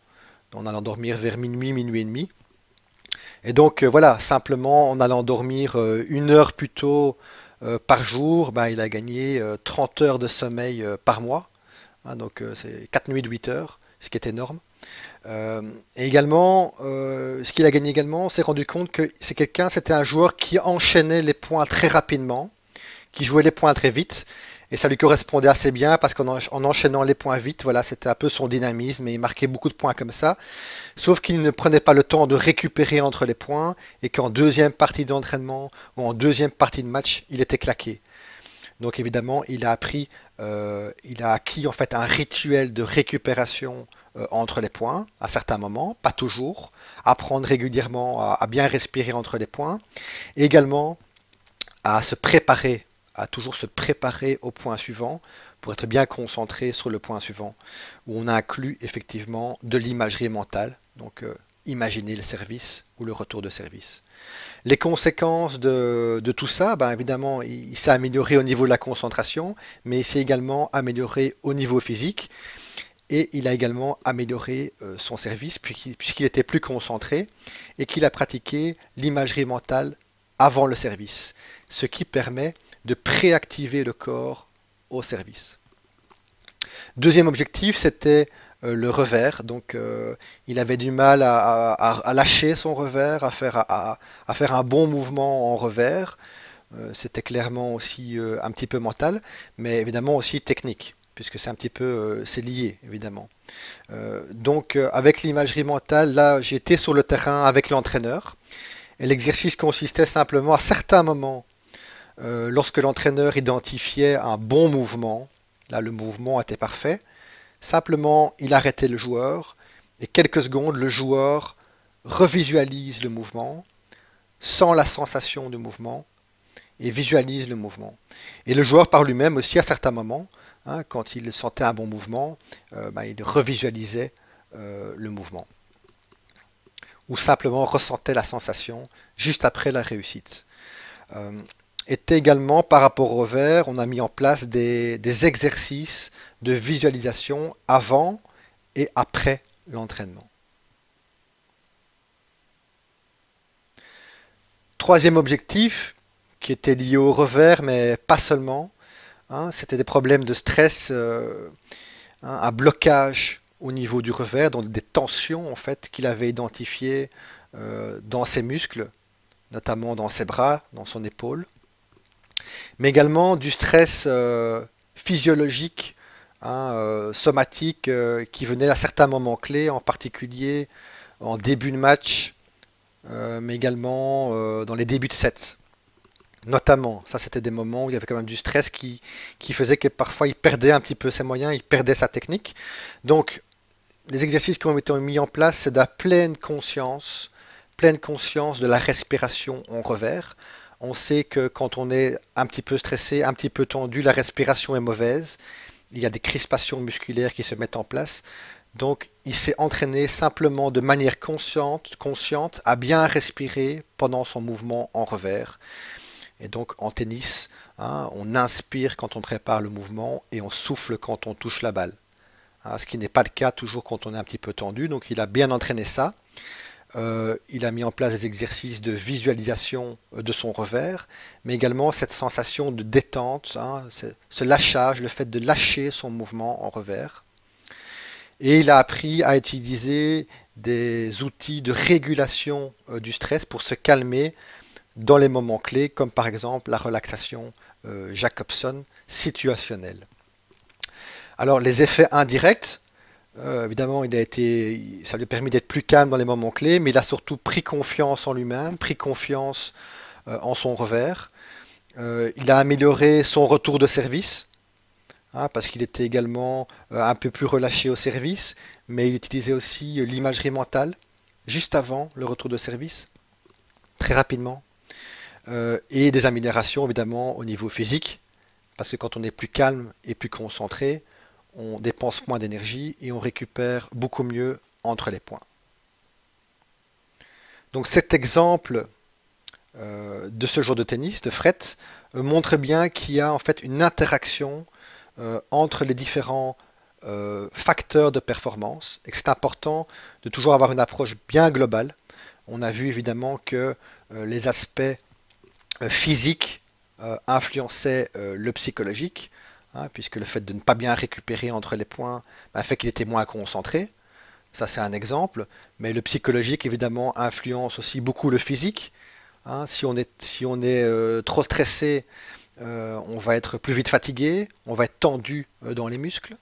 en allant dormir vers minuit, minuit et demi. Et donc voilà, simplement en allant dormir 1 heure plus tôt par jour, ben, il a gagné 30 heures de sommeil par mois. Hein, donc c'est 4 nuits de 8 heures, ce qui est énorme. Et également, ce qu'il a gagné également, on s'est rendu compte que c'était un joueur qui enchaînait les points très rapidement, qui jouait les points très vite, et ça lui correspondait assez bien parce qu'en enchaînant les points vite, voilà, c'était un peu son dynamisme et il marquait beaucoup de points comme ça. Sauf qu'il ne prenait pas le temps de récupérer entre les points et qu'en deuxième partie d'entraînement ou en deuxième partie de match, il était claqué. Donc évidemment, il a acquis en fait un rituel de récupération entre les points à certains moments, pas toujours, apprendre régulièrement à bien respirer entre les points, et également à se préparer, à toujours se préparer au point suivant pour être bien concentré sur le point suivant, où on inclut effectivement de l'imagerie mentale, donc imaginer le service ou le retour de service. Les conséquences de tout ça, ben évidemment, il s'est amélioré au niveau de la concentration, mais il s'est également amélioré au niveau physique, et il a également amélioré son service puisqu'il était plus concentré et qu'il a pratiqué l'imagerie mentale avant le service, ce qui permet de préactiver le corps au service. Deuxième objectif, c'était le revers. Donc, il avait du mal à lâcher son revers, à faire un bon mouvement en revers. C'était clairement aussi un petit peu mental, mais évidemment aussi technique, puisque c'est un petit peu c'est lié, évidemment. Donc, avec l'imagerie mentale, là, j'étais sur le terrain avec l'entraîneur. Et l'exercice consistait simplement à certains moments, lorsque l'entraîneur identifiait un bon mouvement, là le mouvement était parfait, simplement il arrêtait le joueur et quelques secondes le joueur revisualise le mouvement sans la sensation de mouvement et visualise le mouvement. Et le joueur par lui-même aussi à certains moments, hein, quand il sentait un bon mouvement, il revisualisait le mouvement ou simplement ressentait la sensation juste après la réussite. Et également par rapport au revers, on a mis en place des exercices de visualisation avant et après l'entraînement. Troisième objectif, qui était lié au revers, mais pas seulement, hein, c'était des problèmes de stress, un blocage au niveau du revers, donc des tensions en fait qu'il avait identifiées dans ses muscles, notamment dans ses bras, dans son épaule, mais également du stress physiologique, hein, somatique, qui venait à certains moments clés, en particulier en début de match, mais également dans les débuts de set. Notamment, ça c'était des moments où il y avait quand même du stress qui faisait que parfois il perdait un petit peu ses moyens, il perdait sa technique. Donc les exercices qui ont été mis en place, c'est de la pleine conscience de la respiration en revers. On sait que quand on est un petit peu stressé, un petit peu tendu, la respiration est mauvaise. Il y a des crispations musculaires qui se mettent en place. Donc il s'est entraîné simplement de manière consciente à bien respirer pendant son mouvement en revers. Et donc en tennis, hein, on inspire quand on prépare le mouvement et on souffle quand on touche la balle. Hein, ce qui n'est pas le cas toujours quand on est un petit peu tendu. Donc il a bien entraîné ça. Il a mis en place des exercices de visualisation de son revers, mais également cette sensation de détente, hein, ce lâchage, le fait de lâcher son mouvement en revers. Et il a appris à utiliser des outils de régulation du stress pour se calmer dans les moments clés, comme par exemple la relaxation Jacobson situationnelle. Alors les effets indirects, évidemment, ça lui a permis d'être plus calme dans les moments clés, mais il a surtout pris confiance en lui-même, pris confiance en son revers. Il a amélioré son retour de service, hein, parce qu'il était également un peu plus relâché au service, mais il utilisait aussi l'imagerie mentale juste avant le retour de service, très rapidement. Et des améliorations évidemment au niveau physique, parce que quand on est plus calme et plus concentré, on dépense moins d'énergie et on récupère beaucoup mieux entre les points. Donc cet exemple de ce jour de tennis, de Fret, montre bien qu'il y a en fait une interaction entre les différents facteurs de performance et que c'est important de toujours avoir une approche bien globale. On a vu évidemment que les aspects physiques influençaient le psychologique, hein, puisque le fait de ne pas bien récupérer entre les points fait qu'il était moins concentré. Ça c'est un exemple, mais le psychologique évidemment influence aussi beaucoup le physique. Hein, si on est trop stressé, on va être plus vite fatigué, on va être tendu dans les muscles.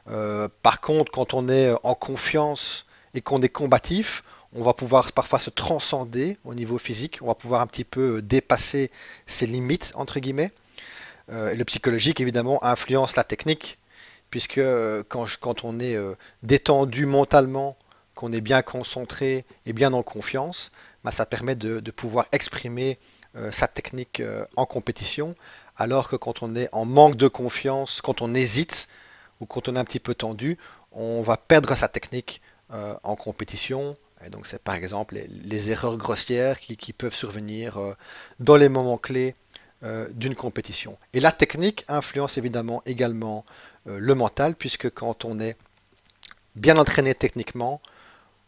Par contre, quand on est en confiance et qu'on est combatif, on va pouvoir parfois se transcender au niveau physique, on va pouvoir un petit peu dépasser ses limites, entre guillemets. Le psychologique, évidemment, influence la technique, puisque quand on est détendu mentalement, qu'on est bien concentré et bien en confiance, bah, ça permet de pouvoir exprimer sa technique en compétition, alors que quand on est en manque de confiance, quand on hésite ou quand on est un petit peu tendu, on va perdre sa technique en compétition. Et donc c'est par exemple les erreurs grossières qui peuvent survenir dans les moments clés d'une compétition. Et la technique influence évidemment également le mental, puisque quand on est bien entraîné techniquement,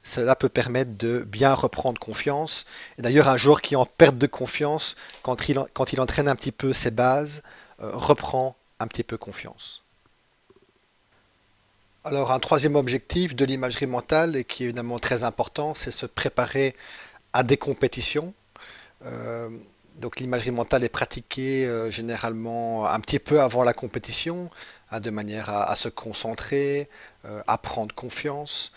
cela peut permettre de bien reprendre confiance. Et d'ailleurs, un joueur qui est en perte de confiance, quand il entraîne un petit peu ses bases, reprend un petit peu confiance. Alors, un troisième objectif de l'imagerie mentale, et qui est évidemment très important, c'est se préparer à des compétitions. Euh, donc, l'imagerie mentale est pratiquée généralement un petit peu avant la compétition, hein, de manière à se concentrer, à prendre confiance,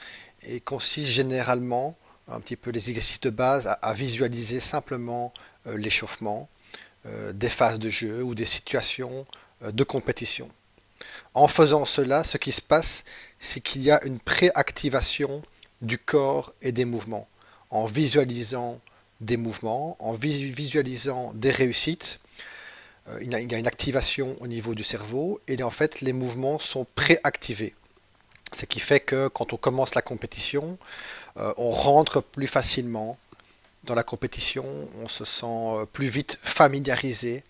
et consiste généralement, un petit peu les exercices de base, à visualiser simplement l'échauffement, des phases de jeu ou des situations de compétition. En faisant cela, ce qui se passe, c'est qu'il y a une préactivation du corps et des mouvements. En visualisant des mouvements, en visualisant des réussites, il y a une activation au niveau du cerveau et en fait les mouvements sont préactivés. Ce qui fait que quand on commence la compétition, on rentre plus facilement dans la compétition, on se sent plus vite familiarisé,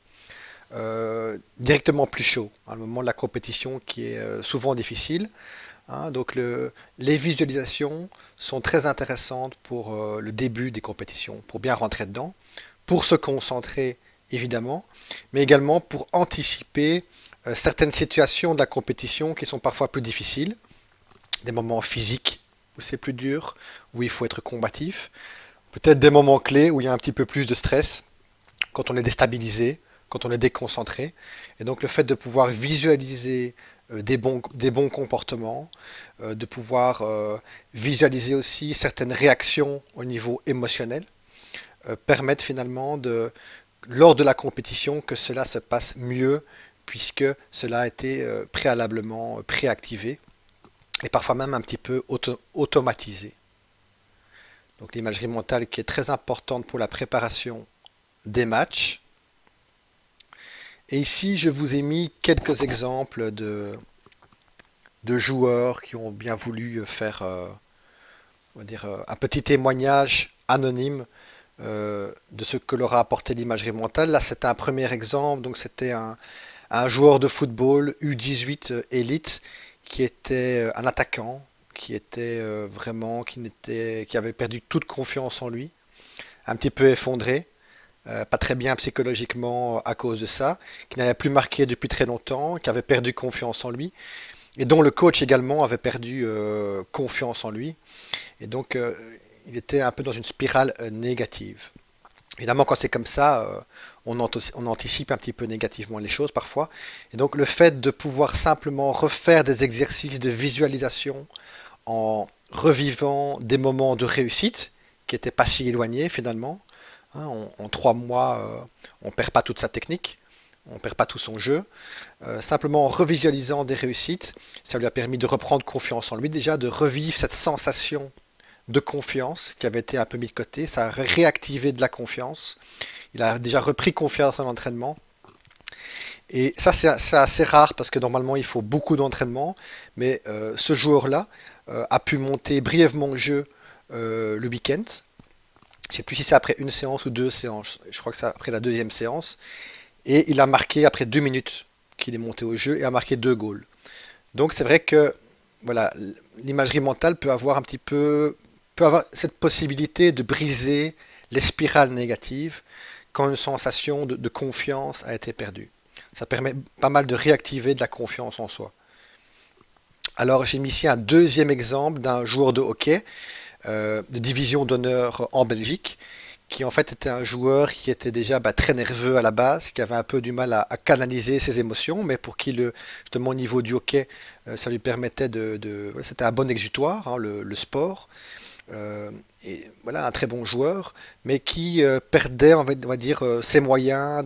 directement plus chaud, à un moment de la compétition qui est souvent difficile. Hein. Donc les visualisations sont très intéressantes pour le début des compétitions, pour bien rentrer dedans, pour se concentrer évidemment, mais également pour anticiper certaines situations de la compétition qui sont parfois plus difficiles, des moments physiques où c'est plus dur, où il faut être combatif, peut-être des moments clés où il y a un petit peu plus de stress, quand on est déstabilisé, quand on est déconcentré. Et donc le fait de pouvoir visualiser des bons comportements, de pouvoir visualiser aussi certaines réactions au niveau émotionnel, permettent finalement lors de la compétition que cela se passe mieux puisque cela a été préalablement préactivé et parfois même un petit peu automatisé. Donc l'imagerie mentale qui est très importante pour la préparation des matchs. Et ici, je vous ai mis quelques exemples de joueurs qui ont bien voulu faire on va dire, un petit témoignage anonyme de ce que leur a apporté l'imagerie mentale. Là, c'était un premier exemple. Donc, c'était un joueur de football U18 élite qui était un attaquant, qui était vraiment, qui avait perdu toute confiance en lui, un petit peu effondré. Pas très bien psychologiquement à cause de ça, qui n'avait plus marqué depuis très longtemps, qui avait perdu confiance en lui, et dont le coach également avait perdu confiance en lui. Et donc il était un peu dans une spirale négative. Évidemment, quand c'est comme ça, on anticipe un petit peu négativement les choses parfois. Et donc le fait de pouvoir simplement refaire des exercices de visualisation en revivant des moments de réussite qui n'étaient pas si éloignés finalement, hein, en 3 mois, on ne perd pas toute sa technique, on ne perd pas tout son jeu. Simplement en revisualisant des réussites, ça lui a permis de reprendre confiance en lui, déjà de revivre cette sensation de confiance qui avait été un peu mis de côté. Ça a réactivé de la confiance. Il a déjà repris confiance en l'entraînement. Et ça, c'est assez rare parce que normalement, il faut beaucoup d'entraînement. Mais ce joueur-là a pu monter brièvement le jeu le week-end. Je ne sais plus si c'est après une séance ou 2 séances. Je crois que c'est après la deuxième séance. Et il a marqué après 2 minutes qu'il est monté au jeu et a marqué 2 goals. Donc c'est vrai que voilà, l'imagerie mentale peut avoir cette possibilité de briser les spirales négatives quand une sensation de confiance a été perdue. Ça permet pas mal de réactiver de la confiance en soi. Alors j'ai mis ici un deuxième exemple d'un joueur de hockey de division d'honneur en Belgique, qui en fait était un joueur qui était déjà très nerveux à la base, qui avait un peu du mal à canaliser ses émotions, mais pour qui justement au niveau du hockey, ça lui permettait c'était un bon exutoire, hein, le sport. Et voilà, un très bon joueur, mais qui perdait, on va dire, ses moyens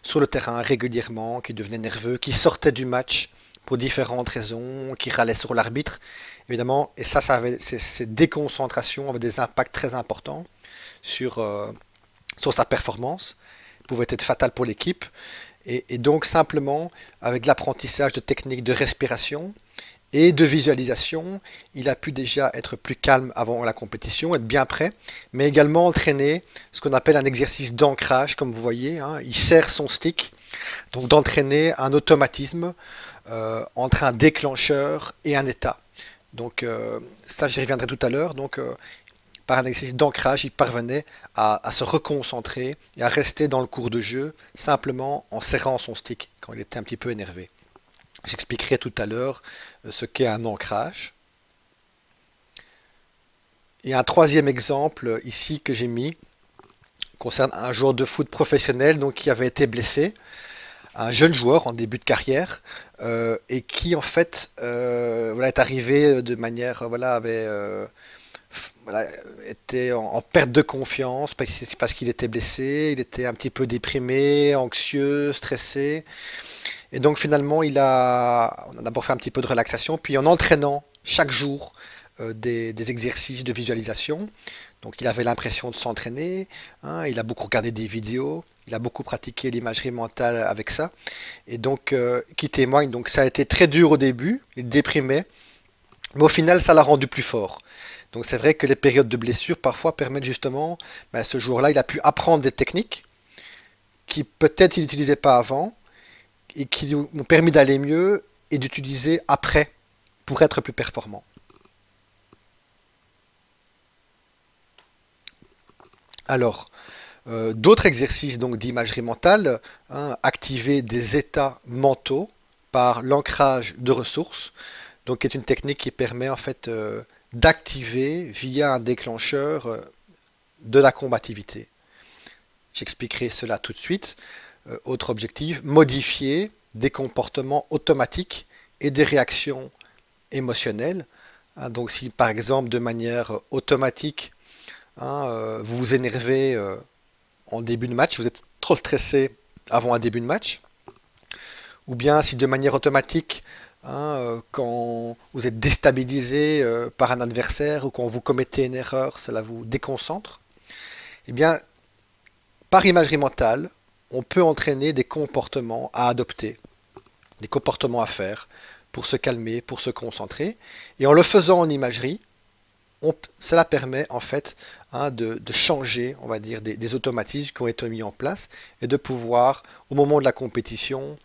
sur le terrain régulièrement, qui devenait nerveux, qui sortait du match pour différentes raisons, qui râlaient sur l'arbitre, évidemment, et ça ces déconcentrations avaient des impacts très importants sur sa performance, pouvaient être fatales pour l'équipe, et donc simplement, avec l'apprentissage de techniques de respiration, et de visualisation, il a pu déjà être plus calme avant la compétition, être bien prêt, mais également entraîner ce qu'on appelle un exercice d'ancrage, comme vous voyez, hein. Il serre son stick, donc d'entraîner un automatisme entre un déclencheur et un état. Donc ça, j'y reviendrai tout à l'heure. Donc par un exercice d'ancrage, il parvenait à se reconcentrer et à rester dans le cours de jeu simplement en serrant son stick quand il était un petit peu énervé. J'expliquerai tout à l'heure ce qu'est un ancrage. Et un troisième exemple ici que j'ai mis concerne un joueur de foot professionnel donc, qui avait été blessé, un jeune joueur en début de carrière et qui en fait voilà, est arrivé de manière était en perte de confiance parce qu'il était blessé, il était un petit peu déprimé, anxieux, stressé. Et donc finalement, on a d'abord fait un petit peu de relaxation, puis en entraînant chaque jour des exercices de visualisation. Donc il avait l'impression de s'entraîner, hein, il a beaucoup regardé des vidéos, il a beaucoup pratiqué l'imagerie mentale avec ça. Et donc, qui témoigne, donc ça a été très dur au début, il déprimait, mais au final, ça l'a rendu plus fort. Donc c'est vrai que les périodes de blessure parfois permettent justement, ce jour-là, il a pu apprendre des techniques qui peut-être il n'utilisait pas avant, et qui lui ont permis d'aller mieux et d'utiliser après pour être plus performant. Alors, d'autres exercices donc d'imagerie mentale, hein, activer des états mentaux par l'ancrage de ressources, donc qui est une technique qui permet en fait d'activer via un déclencheur de la combativité. J'expliquerai cela tout de suite. Autre objectif, modifier des comportements automatiques et des réactions émotionnelles. Hein, donc si par exemple de manière automatique, hein, vous vous énervez en début de match, vous êtes trop stressé avant un début de match, ou bien si de manière automatique, hein, quand vous êtes déstabilisé par un adversaire ou quand vous commettez une erreur, cela vous déconcentre, eh bien par imagerie mentale, on peut entraîner des comportements à adopter, des comportements à faire pour se calmer, pour se concentrer. Et en le faisant en imagerie, cela permet en fait de changer, on va dire, des automatismes qui ont été mis en place et de pouvoir, au moment de la compétition,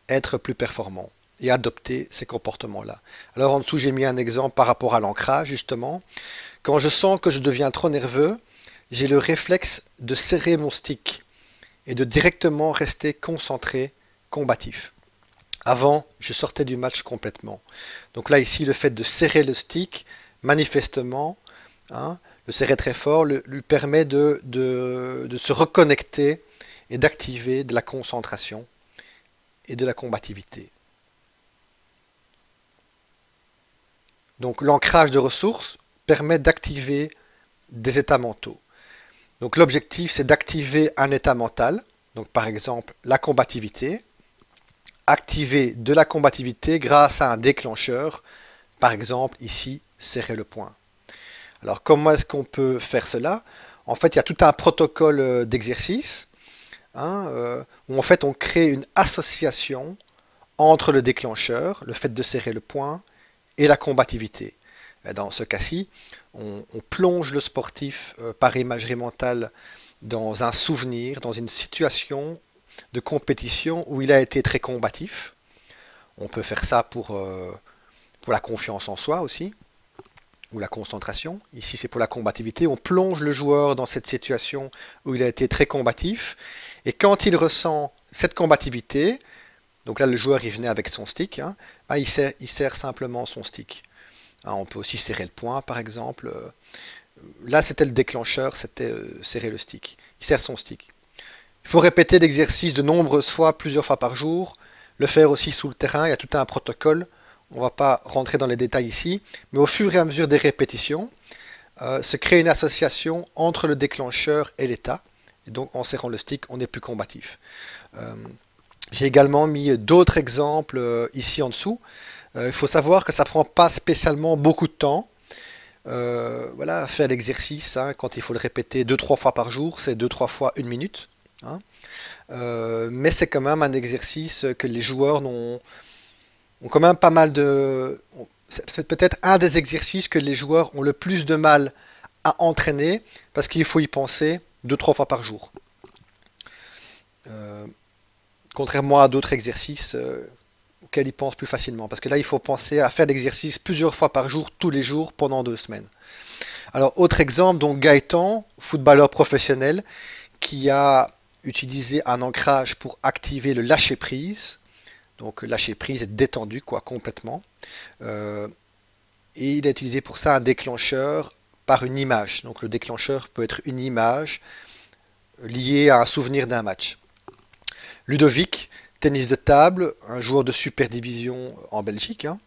être plus performant et adopter ces comportements-là. Alors en dessous, j'ai mis un exemple par rapport à l'ancrage, justement. Quand je sens que je deviens trop nerveux, j'ai le réflexe de serrer mon stick et de directement rester concentré, combatif. Avant, je sortais du match complètement. Donc là, ici, le fait de serrer le stick, manifestement, hein, le serrer très fort, lui permet de se reconnecter et d'activer de la concentration et de la combativité. Donc l'ancrage de ressources permet d'activer des états mentaux. Donc l'objectif, c'est d'activer un état mental, donc par exemple la combativité, activer de la combativité grâce à un déclencheur, par exemple ici, serrer le poing. Alors comment est-ce qu'on peut faire cela? En fait, il y a tout un protocole d'exercice, hein, où en fait on crée une association entre le déclencheur, le fait de serrer le poing, et la combativité. Dans ce cas-ci, on plonge le sportif par imagerie mentale dans un souvenir, dans une situation de compétition où il a été très combatif. On peut faire ça pour la confiance en soi aussi, ou la concentration. Ici, c'est pour la combativité. On plonge le joueur dans cette situation où il a été très combatif. Et quand il ressent cette combativité, donc là, le joueur, il venait avec son stick, hein, il serre simplement son stick. On peut aussi serrer le poing, par exemple. Là, c'était le déclencheur, c'était serrer le stick. Il serre son stick. Il faut répéter l'exercice de nombreuses fois, plusieurs fois par jour. Le faire aussi sous le terrain, il y a tout un protocole. On ne va pas rentrer dans les détails ici. Mais au fur et à mesure des répétitions, se crée une association entre le déclencheur et l'état. Et donc, en serrant le stick, on est plus combatif. J'ai également mis d'autres exemples ici en dessous. Il faut savoir que ça prend pas spécialement beaucoup de temps. Voilà, faire l'exercice, hein, quand il faut le répéter 2-3 fois par jour, c'est 2-3 fois 1 minute, hein. Mais c'est quand même un exercice que les joueurs ont quand même pas mal de... C'est peut-être un des exercices que les joueurs ont le plus de mal à entraîner parce qu'il faut y penser 2-3 fois par jour. Euh, Contrairement à d'autres exercices auxquels ils pensent plus facilement. Parce que là, il faut penser à faire l'exercice plusieurs fois par jour, tous les jours, pendant 2 semaines. Alors, autre exemple, donc Gaëtan, footballeur professionnel, qui a utilisé un ancrage pour activer le lâcher-prise. Donc, lâcher-prise est détendu, quoi, complètement. Euh, et il a utilisé pour ça un déclencheur par une image. Donc, le déclencheur peut être une image liée à un souvenir d'un match. Ludovic, tennis de table, un joueur de super division en Belgique, hein,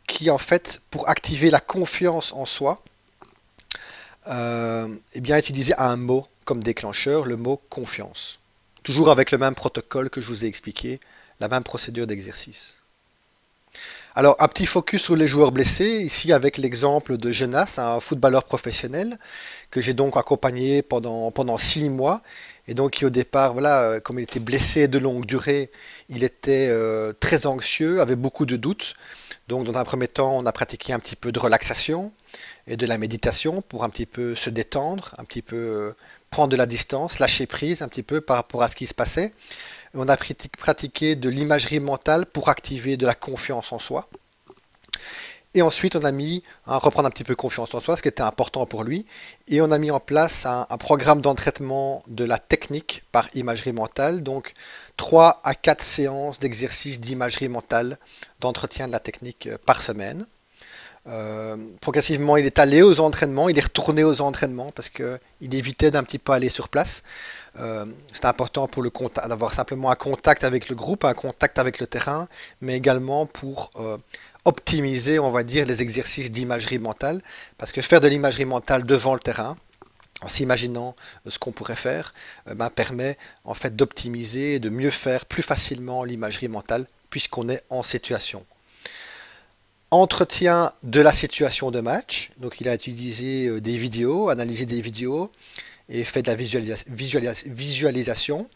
qui en fait, pour activer la confiance en soi, eh bien, utilisait un mot comme déclencheur, le mot confiance. Toujours avec le même protocole que je vous ai expliqué, la même procédure d'exercice. Alors, un petit focus sur les joueurs blessés, ici avec l'exemple de Jonas, un footballeur professionnel, que j'ai donc accompagné pendant 6 mois, et donc qui au départ, voilà, comme il était blessé de longue durée, il était très anxieux, avait beaucoup de doutes. Donc dans un premier temps, on a pratiqué un petit peu de relaxation et de la méditation pour un petit peu se détendre, un petit peu prendre de la distance, lâcher prise un petit peu par rapport à ce qui se passait. On a pratiqué de l'imagerie mentale pour activer de la confiance en soi. Et ensuite, on a mis, reprendre un petit peu confiance en soi, ce qui était important pour lui. Et on a mis en place un programme d'entraînement de la technique par imagerie mentale. Donc, 3 à 4 séances d'exercice d'imagerie mentale, d'entretien de la technique par semaine. Progressivement, il est allé aux entraînements, il est retourné aux entraînements parce qu'il évitait d'un petit peu aller sur place. C'est important pour d'avoir simplement un contact avec le groupe, un contact avec le terrain, mais également pour optimiser, on va dire, les exercices d'imagerie mentale, parce que faire de l'imagerie mentale devant le terrain, en s'imaginant ce qu'on pourrait faire, permet en fait d'optimiser et de mieux faire plus facilement l'imagerie mentale, puisqu'on est en situation. Entretien de la situation de match, donc il a utilisé des vidéos, analysé des vidéos, et fait de la visualisation,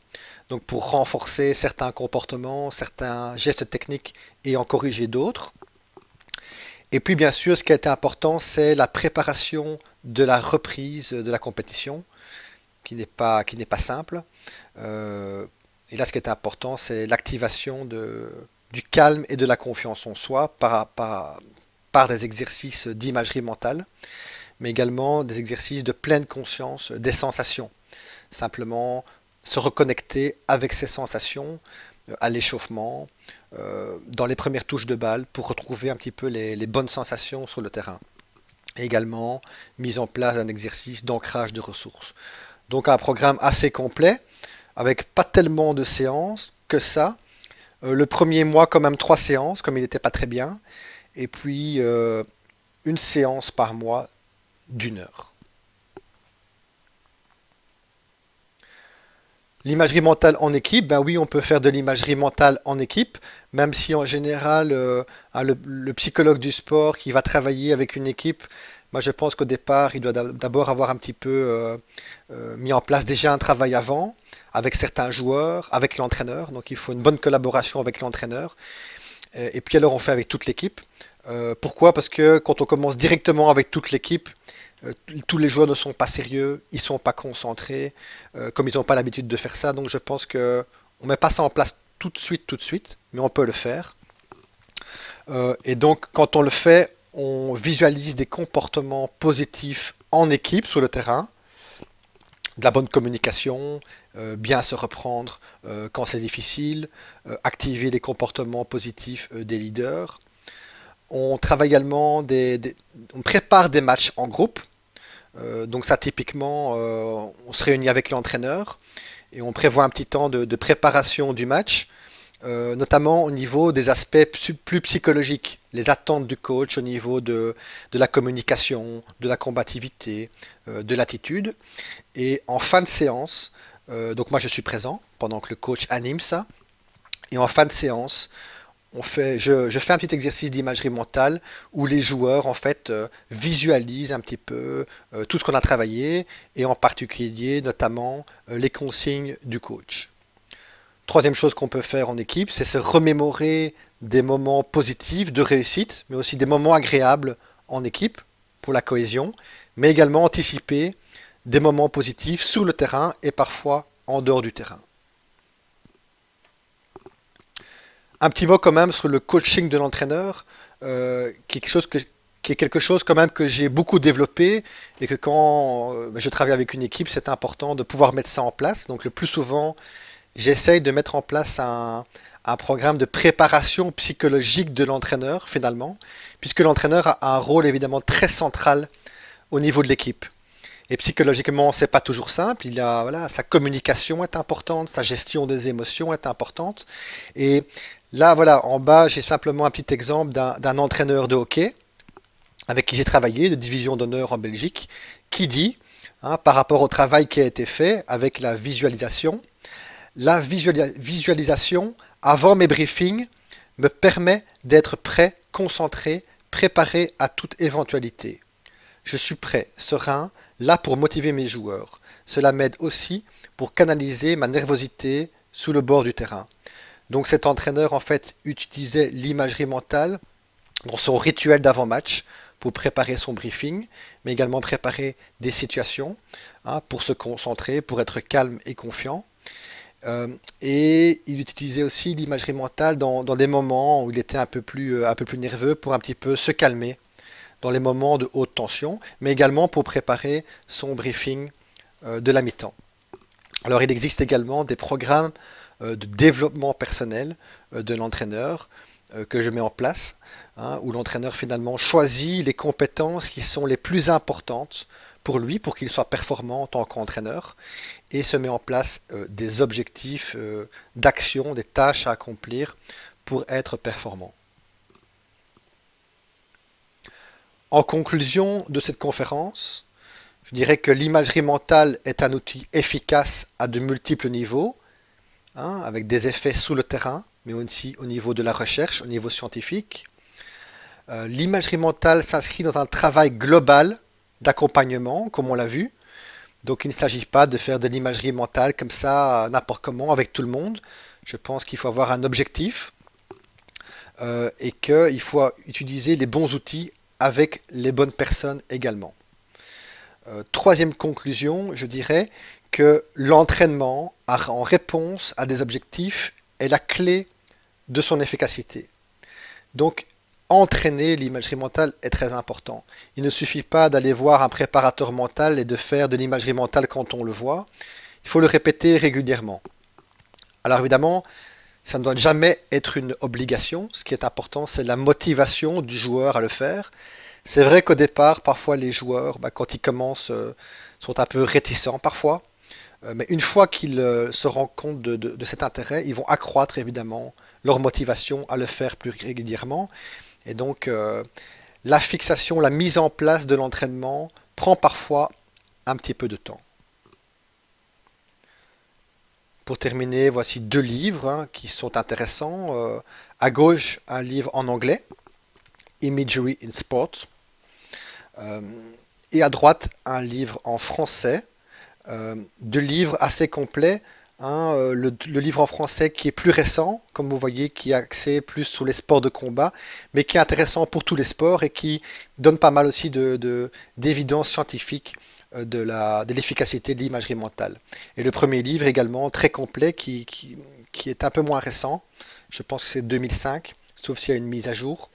donc pour renforcer certains comportements, certains gestes techniques et en corriger d'autres. Et puis bien sûr, ce qui a été important, c'est la préparation de la reprise de la compétition, qui n'est pas simple. Et là, ce qui est important, c'est l'activation du calme et de la confiance en soi par des exercices d'imagerie mentale, mais également des exercices de pleine conscience des sensations. Simplement se reconnecter avec ces sensations à l'échauffement, dans les premières touches de balle pour retrouver un petit peu les bonnes sensations sur le terrain. Et également mise en place d'un exercice d'ancrage de ressources. Donc un programme assez complet, avec pas tellement de séances que ça. Le premier mois quand même 3 séances, comme il n'était pas très bien. Et puis une séance par mois d'1 heure. L'imagerie mentale en équipe, ben oui, on peut faire de l'imagerie mentale en équipe, même si en général, le psychologue du sport qui va travailler avec une équipe, moi je pense qu'au départ, il doit d'abord avoir un petit peu mis en place déjà un travail avant, avec certains joueurs, avec l'entraîneur, donc il faut une bonne collaboration avec l'entraîneur, et puis alors on fait avec toute l'équipe. Pourquoi? Parce que quand on commence directement avec toute l'équipe, tous les joueurs ne sont pas sérieux, ils ne sont pas concentrés, comme ils n'ont pas l'habitude de faire ça. Donc je pense qu'on ne met pas ça en place tout de suite, mais on peut le faire. Et donc quand on le fait, on visualise des comportements positifs en équipe sur le terrain, de la bonne communication, bien se reprendre quand c'est difficile, activer les comportements positifs des leaders. On travaille également, on prépare des matchs en groupe. Donc ça typiquement, on se réunit avec l'entraîneur et on prévoit un petit temps de préparation du match, notamment au niveau des aspects plus psychologiques, les attentes du coach au niveau de la communication, de la combativité, de l'attitude. Et en fin de séance, Donc moi je suis présent pendant que le coach anime ça. Et en fin de séance, je fais un petit exercice d'imagerie mentale où les joueurs en fait visualisent un petit peu tout ce qu'on a travaillé et en particulier notamment les consignes du coach. Troisième chose qu'on peut faire en équipe, c'est se remémorer des moments positifs de réussite, mais aussi des moments agréables en équipe pour la cohésion, mais également anticiper des moments positifs sur le terrain et parfois en dehors du terrain. Un petit mot quand même sur le coaching de l'entraîneur, qui est quelque chose quand même que j'ai beaucoup développé et que quand je travaille avec une équipe, c'est important de pouvoir mettre ça en place. Donc le plus souvent, j'essaye de mettre en place un programme de préparation psychologique de l'entraîneur finalement, puisque l'entraîneur a un rôle évidemment très central au niveau de l'équipe. Et psychologiquement, c'est pas toujours simple. Voilà, sa communication est importante, sa gestion des émotions est importante. Et là, voilà, en bas, j'ai simplement un petit exemple d'un entraîneur de hockey avec qui j'ai travaillé, de division d'honneur en Belgique, qui dit, par rapport au travail qui a été fait avec la visualisation avant mes briefings me permet d'être prêt, concentré, préparé à toute éventualité. Je suis prêt, serein, là pour motiver mes joueurs. Cela m'aide aussi pour canaliser ma nervosité sous le bord du terrain. Donc cet entraîneur en fait utilisait l'imagerie mentale dans son rituel d'avant-match pour préparer son briefing, mais également préparer des situations pour se concentrer, pour être calme et confiant. Et il utilisait aussi l'imagerie mentale dans des moments où il était un peu plus nerveux pour un petit peu se calmer dans les moments de haute tension, mais également pour préparer son briefing de la mi-temps. Alors il existe également des programmes de développement personnel de l'entraîneur que je mets en place, où l'entraîneur finalement choisit les compétences qui sont les plus importantes pour lui, pour qu'il soit performant en tant qu'entraîneur, et se met en place des objectifs d'action, des tâches à accomplir pour être performant. En conclusion de cette conférence, je dirais que l'imagerie mentale est un outil efficace à de multiples niveaux, avec des effets sous le terrain, mais aussi au niveau de la recherche, au niveau scientifique. L'imagerie mentale s'inscrit dans un travail global d'accompagnement, comme on l'a vu. Donc il ne s'agit pas de faire de l'imagerie mentale comme ça, n'importe comment, avec tout le monde. Je pense qu'il faut avoir un objectif et qu'il faut utiliser les bons outils avec les bonnes personnes également. Troisième conclusion, je dirais que l'entraînement en réponse à des objectifs est la clé de son efficacité. Donc, entraîner l'imagerie mentale est très important. Il ne suffit pas d'aller voir un préparateur mental et de faire de l'imagerie mentale quand on le voit. Il faut le répéter régulièrement. Alors évidemment, ça ne doit jamais être une obligation. Ce qui est important, c'est la motivation du joueur à le faire. C'est vrai qu'au départ, parfois les joueurs, quand ils commencent, sont un peu réticents parfois. Mais une fois qu'ils se rendent compte de cet intérêt, ils vont accroître évidemment leur motivation à le faire plus régulièrement. Et donc, la fixation, la mise en place de l'entraînement prend parfois un petit peu de temps. Pour terminer, voici deux livres qui sont intéressants. À gauche, un livre en anglais, Imagery in Sport. Et à droite, un livre en français. Deux livres assez complets. Le livre en français qui est plus récent, comme vous voyez, qui est axé plus sur les sports de combat, mais qui est intéressant pour tous les sports et qui donne pas mal aussi d'évidence scientifique de l'efficacité de l'imagerie mentale. Et le premier livre également très complet qui est un peu moins récent, je pense que c'est 2005, sauf s'il y a une mise à jour,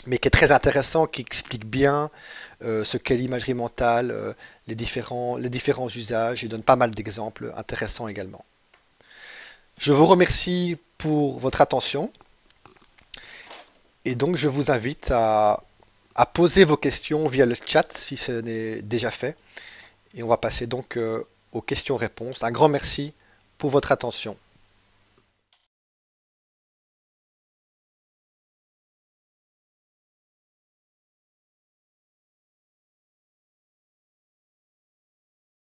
mais qui est très intéressant, qui explique bien ce qu'est l'imagerie mentale, les différents usages, et donne pas mal d'exemples intéressants également. Je vous remercie pour votre attention et donc je vous invite à poser vos questions via le chat si ce n'est déjà fait. Et on va passer donc aux questions-réponses. Un grand merci pour votre attention.